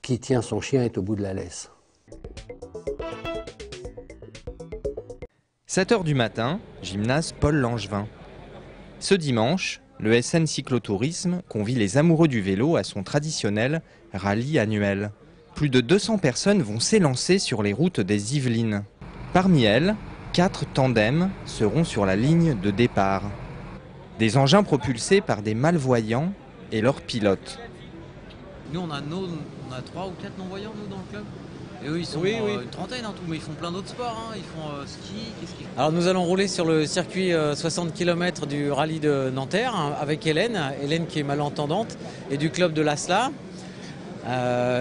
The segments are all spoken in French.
qui tient son chien est au bout de la laisse. 7 h du matin, gymnase Paul Langevin. Ce dimanche, le SN Cyclotourisme convie les amoureux du vélo à son traditionnel rallye annuel. Plus de 200 personnes vont s'élancer sur les routes des Yvelines. Parmi elles, 4 tandems seront sur la ligne de départ. Des engins propulsés par des malvoyants et leurs pilotes. Nous, on a 3 ou 4 non-voyants, nous, dans le club. Et eux, ils sont une trentaine en tout, mais ils font plein d'autres sports. Hein. Ils font ski, qu'est-ce qu'ils font? Alors, nous allons rouler sur le circuit 60 km du rallye de Nanterre avec Hélène qui est malentendante, et du club de l'Asla,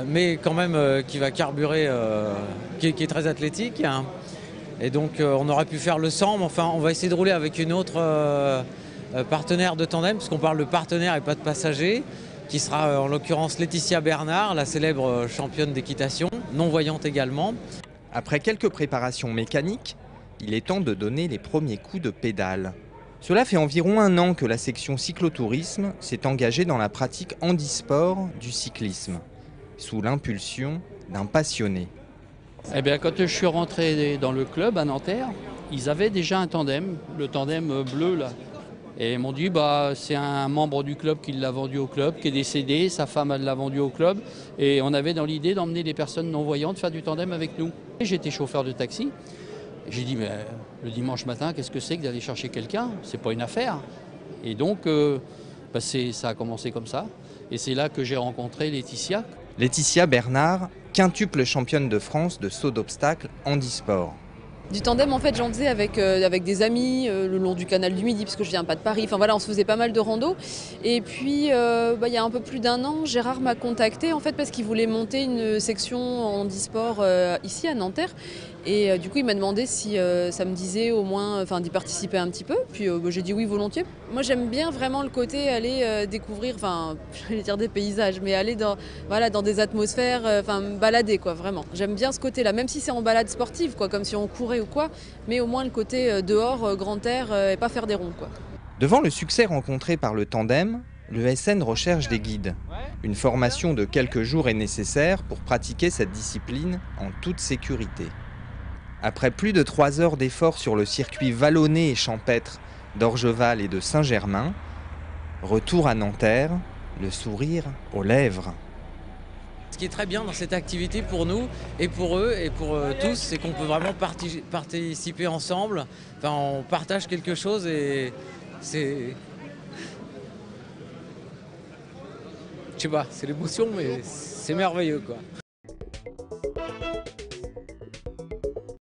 mais quand même qui va carburer, qui est très athlétique. Hein. Et donc, on aurait pu faire le 100, mais enfin, on va essayer de rouler avec une autre partenaire de tandem, puisqu'on parle de partenaire et pas de passager, qui sera en l'occurrence Laetitia Bernard, la célèbre championne d'équitation, non-voyante également. Après quelques préparations mécaniques, il est temps de donner les premiers coups de pédale. Cela fait environ 1 an que la section cyclotourisme s'est engagée dans la pratique handisport du cyclisme, sous l'impulsion d'un passionné. Eh bien, quand je suis rentré dans le club à Nanterre, ils avaient déjà un tandem, le tandem bleu là. Et ils m'ont dit, c'est un membre du club qui l'a vendu au club, qui est décédé, sa femme elle l'a vendu au club. Et on avait dans l'idée d'emmener des personnes non-voyantes faire du tandem avec nous. J'étais chauffeur de taxi. J'ai dit, mais le dimanche matin, qu'est-ce que c'est que d'aller chercher quelqu'un? C'est pas une affaire. Et donc, ça a commencé comme ça. Et c'est là que j'ai rencontré Laetitia. Laetitia Bernard, quintuple championne de France de saut d'obstacle handisport. Du tandem, en fait, j'en faisais avec des amis le long du canal du Midi, parce que je viens pas de Paris. Enfin voilà, on se faisait pas mal de rando. Et puis, il y a un peu plus d'1 an, Gérard m'a contacté en fait parce qu'il voulait monter une section handisport ici à Nanterre. Et du coup, il m'a demandé si ça me disait au moins d'y participer un petit peu. Puis j'ai dit oui, volontiers. Moi, j'aime bien vraiment le côté aller découvrir, j'allais dire des paysages, mais aller dans des atmosphères, me balader, quoi, vraiment. J'aime bien ce côté-là, même si c'est en balade sportive, quoi, comme si on courait ou quoi, mais au moins le côté dehors, grand air, et pas faire des ronds, quoi. Devant le succès rencontré par le tandem, le SN recherche des guides. Une formation de quelques jours est nécessaire pour pratiquer cette discipline en toute sécurité. Après plus de 3 heures d'efforts sur le circuit vallonné et champêtre d'Orgeval et de Saint-Germain, retour à Nanterre, le sourire aux lèvres. Ce qui est très bien dans cette activité pour nous et pour eux et pour tous, c'est qu'on peut vraiment participer ensemble. On partage quelque chose et c'est... Je sais pas, c'est l'émotion, mais c'est merveilleux, quoi.